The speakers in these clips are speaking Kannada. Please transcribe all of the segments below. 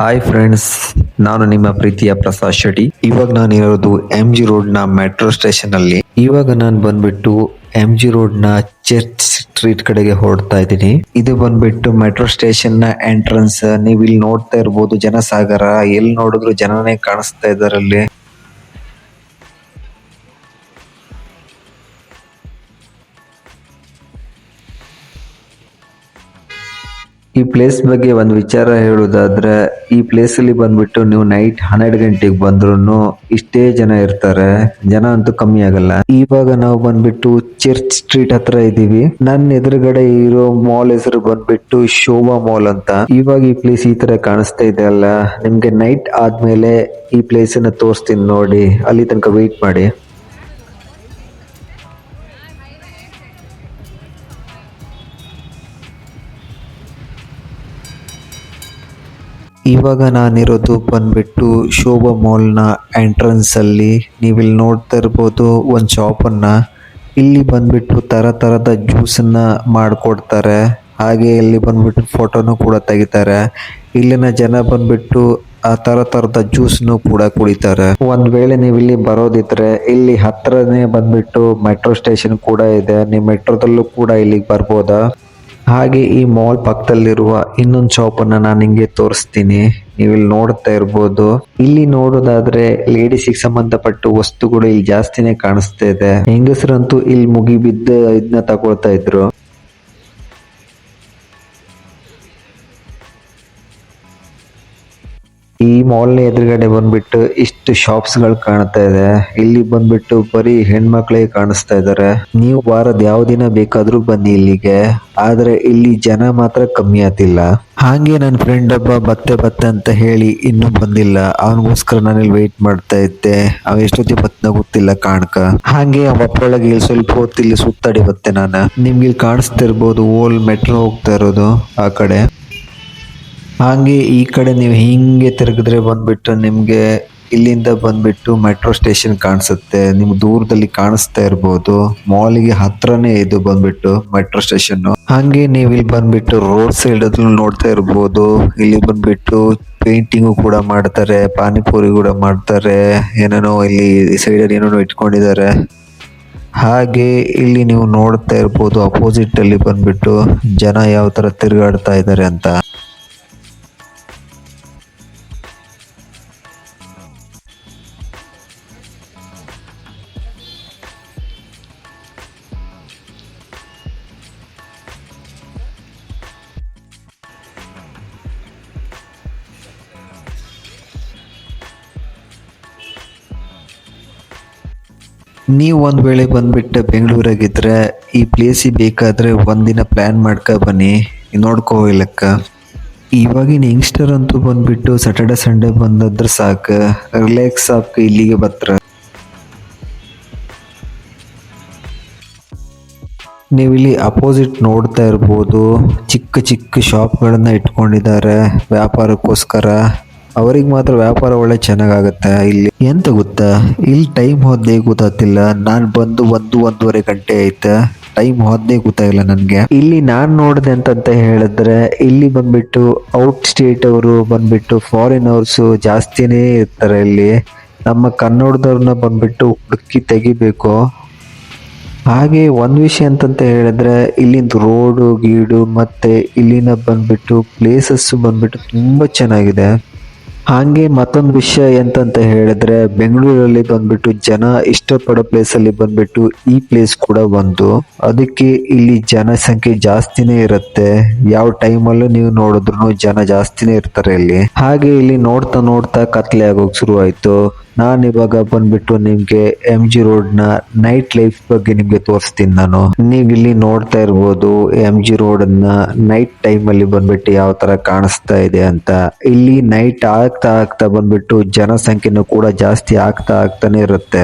ಹಾಯ್ ಫ್ರೆಂಡ್ಸ್, ನಾನು ನಿಮ್ಮ ಪ್ರೀತಿಯ ಪ್ರಸಾದ್ ಶೆಟ್ಟಿ. ಇವಾಗ ನಾನು ಇರೋದು MG ರೋಡ್ ನ ಮೆಟ್ರೋ ಸ್ಟೇಷನ್ ಅಲ್ಲಿ. ಇವಾಗ ನಾನು ಬಂದ್ಬಿಟ್ಟು MG ರೋಡ್ ನ ಚರ್ಚ್ ಸ್ಟ್ರೀಟ್ ಕಡೆಗೆ ಹೊರಡ್ತಾ ಇದ್ದೀನಿ. ಇದು ಬಂದ್ಬಿಟ್ಟು ಮೆಟ್ರೋ ಸ್ಟೇಷನ್ ನ ಎಂಟ್ರನ್ಸ್. ನೀವು ಇಲ್ಲಿ ನೋಡ್ತಾ ಇರ್ಬೋದು ಜನಸಾಗರ. ಎಲ್ಲಿ ನೋಡಿದ್ರು ಜನನೇ ಕಾಣಿಸ್ತಾ ಇದಾರೆ ಅಲ್ಲಿ. ಈ ಪ್ಲೇಸ್ ಬಗ್ಗೆ ಒಂದು ವಿಚಾರ ಹೇಳುವುದಾದ್ರೆ, ಈ ಪ್ಲೇಸ್ ಅಲ್ಲಿ ಬಂದ್ಬಿಟ್ಟು ನೀವು ನೈಟ್ 12 ಗಂಟೆಗೆ ಬಂದ್ರು ಇಷ್ಟೇ ಜನ ಇರ್ತಾರೆ. ಜನ ಅಂತೂ ಕಮ್ಮಿ ಆಗಲ್ಲ. ಇವಾಗ ನಾವು ಬಂದ್ಬಿಟ್ಟು ಚರ್ಚ್ ಸ್ಟ್ರೀಟ್ ಹತ್ರ ಇದೀವಿ. ನನ್ನ ಎದುರುಗಡೆ ಇರೋ ಮಾಲ್ ಹೆಸರು ಬಂದ್ಬಿಟ್ಟು ಶೋಭಾ ಮಾಲ್ ಅಂತ. ಇವಾಗ ಈ ಪ್ಲೇಸ್ ಈ ತರ ಕಾಣಿಸ್ತಾ ಇದೆ ಅಲ್ಲ, ನಿಮ್ಗೆ ನೈಟ್ ಆದ್ಮೇಲೆ ಈ ಪ್ಲೇಸ್ ಅನ್ನ ತೋರಿಸ್ತೀನಿ ನೋಡಿ. ಅಲ್ಲಿ ತನಕ ವೆಯ್ಟ್ ಮಾಡಿ. ಇವಾಗ ನಾನಿರೋದು ಬಂದ್ಬಿಟ್ಟು ಶೋಭಾ ಮಾಲ್ನ ಎಂಟ್ರನ್ಸ್ ಅಲ್ಲಿ. ನೀವಿಲ್ಲಿ ನೋಡ್ತಾ ಇರ್ಬೋದು ಒಂದು ಶಾಪನ್ನ. ಇಲ್ಲಿ ಬಂದ್ಬಿಟ್ಟು ತರದ ಜ್ಯೂಸನ್ನ ಮಾಡಿಕೊಡ್ತಾರೆ. ಹಾಗೆ ಇಲ್ಲಿ ಬಂದ್ಬಿಟ್ಟು ಫೋಟೋನು ಕೂಡ ತೆಗಿತಾರೆ. ಇಲ್ಲಿನ ಜನ ಬಂದ್ಬಿಟ್ಟು ಆ ತರದ ಜ್ಯೂಸ್ನು ಕೂಡ ಕುಡಿತಾರೆ. ಒಂದ್ ವೇಳೆ ನೀವು ಇಲ್ಲಿ ಬರೋದಿದ್ರೆ ಇಲ್ಲಿ ಹತ್ರನೇ ಬಂದ್ಬಿಟ್ಟು ಮೆಟ್ರೋ ಸ್ಟೇಷನ್ ಕೂಡ ಇದೆ. ನೀವು ಮೆಟ್ರೋದಲ್ಲೂ ಕೂಡ ಇಲ್ಲಿಗೆ ಬರ್ಬೋದಾ. ಹಾಗೆ ಈ ಮಾಲ್ ಪಕ್ಕದಲ್ಲಿರುವ ಇನ್ನೊಂದು ಶಾಪ್ ಅನ್ನ ನಾನು ನಿಂಗೆ ತೋರಿಸ್ತೀನಿ. ನೀವು ಇಲ್ಲಿ ನೋಡ್ತಾ ಇರ್ಬೋದು. ಇಲ್ಲಿ ನೋಡೋದಾದ್ರೆ ಲೇಡೀಸಿಗೆ ಸಂಬಂಧಪಟ್ಟ ವಸ್ತುಗಳು ಇಲ್ಲಿ ಜಾಸ್ತಿನೇ ಕಾಣಿಸ್ತಾ ಇದೆ. ಹೆಂಗಸರಂತೂ ಇಲ್ಲಿ ಮುಗಿ ಬಿದ್ದು ಇದನ್ನ ತಗೊಳ್ತಾ ಇದ್ರು. ಈ ಮಾಲ್ ನ ಎದುರುಗಡೆ ಬಂದ್ಬಿಟ್ಟು ಇಷ್ಟು ಶಾಪ್ಸ್ ಗಳು ಕಾಣ್ತಾ ಇದೆ. ಇಲ್ಲಿ ಬಂದ್ಬಿಟ್ಟು ಬರೀ ಹೆಣ್ಮಕ್ಳೇ ಕಾಣಿಸ್ತಾ ಇದಾರೆ. ನೀವು ವಾರದ ಯಾವ ದಿನ ಬೇಕಾದ್ರೂ ಬನ್ನಿ ಇಲ್ಲಿಗೆ. ಆದ್ರೆ ಇಲ್ಲಿ ಜನ ಮಾತ್ರ ಕಮ್ಮಿ ಆತಿಲ್ಲ. ಹಾಗೆ ನನ್ನ ಫ್ರೆಂಡ್ ಒಬ್ಬ ಬತ್ತೆ ಅಂತ ಹೇಳಿ ಇನ್ನೂ ಬಂದಿಲ್ಲ. ಅವನಿಗೋಸ್ಕರ ನಾನು ಇಲ್ಲಿ ವೇಟ್ ಮಾಡ್ತಾ ಇದ್ದೆ. ಅವ ಎಷ್ಟೊತ್ತಿಗೆ ಬತ್ತನ ಗೊತ್ತಿಲ್ಲ ಕಾಣ್ಕ. ಹಾಗೆ ಒಳಗೆ ಇಲ್ಲಿ ಸ್ವಲ್ಪ ಹೊತ್ತು ಇಲ್ಲಿ ಸುತ್ತಾಡಿ ಬತ್ತೆ ನಾನು. ನಿಮ್ಗೆ ಇಲ್ಲಿ ಕಾಣಿಸ್ತಾ ಇರ್ಬೋದು ಓಲ್ ಮೆಟ್ರೋ ಹೋಗ್ತಾ ಇರೋದು ಆ ಕಡೆ. ಹಾಗೆ ಈ ಕಡೆ ನೀವು ಹಿಂಗೆ ತಿರುಗಿದ್ರೆ ಬಂದ್ಬಿಟ್ಟು ನಿಮ್ಗೆ ಇಲ್ಲಿಂದ ಬಂದ್ಬಿಟ್ಟು ಮೆಟ್ರೋ ಸ್ಟೇಷನ್ ಕಾಣಿಸುತ್ತೆ. ನಿಮ್ಗೆ ದೂರದಲ್ಲಿ ಕಾಣಿಸ್ತಾ ಇರ್ಬೋದು. ಮಾಲಿಗೆ ಹತ್ರನೇ ಇದು ಬಂದ್ಬಿಟ್ಟು ಮೆಟ್ರೋ ಸ್ಟೇಷನ್. ಹಾಗೆ ನೀವು ಇಲ್ಲಿ ಬಂದ್ಬಿಟ್ಟು ರೋಡ್ ಸೈಡ್ ನೋಡ್ತಾ ಇರ್ಬೋದು. ಇಲ್ಲಿ ಬಂದ್ಬಿಟ್ಟು ಪೇಂಟಿಂಗು ಕೂಡ ಮಾಡ್ತಾರೆ, ಪಾನಿಪುರಿ ಕೂಡ ಮಾಡ್ತಾರೆ. ಏನೇನೋ ಇಲ್ಲಿ ಸೈಡ್ ಅಲ್ಲಿ ಏನೇನೋ ಇಟ್ಕೊಂಡಿದ್ದಾರೆ. ಹಾಗೆ ಇಲ್ಲಿ ನೀವು ನೋಡ್ತಾ ಇರ್ಬೋದು ಅಪೋಸಿಟ್ ಅಲ್ಲಿ ಬಂದ್ಬಿಟ್ಟು ಜನ ಯಾವ ತರ ತಿರುಗಾಡ್ತಾ ಇದ್ದಾರೆ ಅಂತ. ನೀವು ಒಂದು ವೇಳೆ ಬಂದ್ಬಿಟ್ಟು ಬೆಂಗಳೂರಾಗಿದ್ರೆ ಈ ಪ್ಲೇಸಿಗೆ ಬೇಕಾದ್ರೆ ಒಂದಿನ ಪ್ಲಾನ್ ಮಾಡ್ಕೊ ಬನ್ನಿ, ನೋಡ್ಕೋ ಲೆಕ್ಕ. ಇವಾಗಿನ ಯಂಗ್ಸ್ಟರ್ ಅಂತೂ ಬಂದ್ಬಿಟ್ಟು ಸ್ಯಾಟರ್ಡೆ ಸಂಡೇ ಬಂದದ್ರೆ ಸಾಕು, ರಿಲ್ಯಾಕ್ಸ್ ಆಗ ಇಲ್ಲಿಗೆ ಬರ್ತಾರೆ. ನೀವು ಇಲ್ಲಿ ಅಪೋಸಿಟ್ ನೋಡ್ತಾ ಇರ್ಬೋದು ಚಿಕ್ಕ ಚಿಕ್ಕ ಶಾಪ್ಗಳನ್ನ ಇಟ್ಕೊಂಡಿದ್ದಾರೆ ವ್ಯಾಪಾರಕ್ಕೋಸ್ಕರ. ಅವ್ರಿಗೆ ಮಾತ್ರ ವ್ಯಾಪಾರ ಒಳ್ಳೆ ಚೆನ್ನಾಗಾಗುತ್ತೆ. ಇಲ್ಲಿ ಎಂತ ಗೊತ್ತಾ, ಇಲ್ಲಿ ಟೈಮ್ ಹೋದ್ದೇ ಗೊತ್ತಾಗ್ತಿಲ್ಲ. ನಾನು ಬಂದು ಒಂದೂವರೆ ಗಂಟೆ ಆಯ್ತಾ, ಟೈಮ್ ಹೋದ್ದೇ ಗೊತ್ತಾಗಿಲ್ಲ ನನಗೆ. ಇಲ್ಲಿ ನಾನು ನೋಡಿದೆ ಅಂತಂತ ಹೇಳಿದ್ರೆ ಇಲ್ಲಿ ಬಂದ್ಬಿಟ್ಟು ಔಟ್ ಸ್ಟೇಟ್ ಅವರು ಬಂದ್ಬಿಟ್ಟು ಫಾರಿನ್ ಅವರ್ಸು ಜಾಸ್ತಿನೇ ಇರ್ತಾರೆ ಇಲ್ಲಿ. ನಮ್ಮ ಕನ್ನಡದವ್ರನ್ನ ಬಂದ್ಬಿಟ್ಟು ಹುಡುಕಿ ತೆಗಿಬೇಕು. ಹಾಗೆ ಒಂದು ವಿಷಯ ಅಂತಂತ ಹೇಳಿದ್ರೆ ಇಲ್ಲಿಂದ ರೋಡು ಗೀಡು ಮತ್ತೆ ಇಲ್ಲಿನ ಬಂದ್ಬಿಟ್ಟು ಪ್ಲೇಸಸ್ ಬಂದ್ಬಿಟ್ಟು ತುಂಬಾ ಚೆನ್ನಾಗಿದೆ. ಹಾಗೆ ಮತ್ತೊಂದು ವಿಷಯ ಎಂತಂತ ಹೇಳಿದ್ರೆ ಬೆಂಗಳೂರಲ್ಲಿ ಬಂದ್ಬಿಟ್ಟು ಜನ ಇಷ್ಟಪಡೋ ಪ್ಲೇಸ್ ಅಲ್ಲಿ ಬಂದ್ಬಿಟ್ಟು ಈ ಪ್ಲೇಸ್ ಕೂಡ ಒಂದು. ಅದಕ್ಕೆ ಇಲ್ಲಿ ಜನಸಂಖ್ಯೆ ಜಾಸ್ತಿನೇ ಇರುತ್ತೆ. ಯಾವ ಟೈಮಲ್ಲೂ ನೀವು ನೋಡಿದ್ರು ಜನ ಜಾಸ್ತಿನೇ ಇರ್ತಾರೆ ಇಲ್ಲಿ. ಹಾಗೆ ಇಲ್ಲಿ ನೋಡ್ತಾ ನೋಡ್ತಾ ಕತ್ಲೆ ಆಗೋಕ್ ಶುರು ಆಯ್ತು. ನಾನು ಇವಾಗ ಬಂದ್ಬಿಟ್ಟು ನಿಮ್ಗೆ MG ರೋಡ್ ನ ನೈಟ್ ಲೈಫ್ ಬಗ್ಗೆ ನಿಮ್ಗೆ ತೋರಿಸ್ತೀನಿ ನಾನು. ನೀವ್ ಇಲ್ಲಿ ನೋಡ್ತಾ ಇರ್ಬೋದು MG ರೋಡ್ ನ ನೈಟ್ ಟೈಮ್ ಅಲ್ಲಿ ಬಂದ್ಬಿಟ್ಟು ಯಾವ ತರ ಕಾಣಿಸ್ತಾ ಇದೆ ಅಂತ. ಇಲ್ಲಿ ನೈಟ್ ಆಗ್ತಾ ಬಂದ್ಬಿಟ್ಟು ಜನಸಂಖ್ಯೆನೂ ಕೂಡ ಜಾಸ್ತಿ ಆಗ್ತಾನೆ ಇರುತ್ತೆ.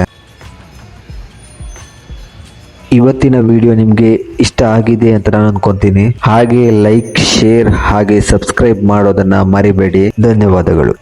ಇವತ್ತಿನ ವಿಡಿಯೋ ನಿಮ್ಗೆ ಇಷ್ಟ ಆಗಿದೆ ಅಂತ ನಾನು ಅನ್ಕೊಂತೀನಿ. ಹಾಗೆ ಲೈಕ್, ಶೇರ್ ಹಾಗೆ ಸಬ್ಸ್ಕ್ರೈಬ್ ಮಾಡೋದನ್ನ ಮರಿಬೇಡಿ. ಧನ್ಯವಾದಗಳು.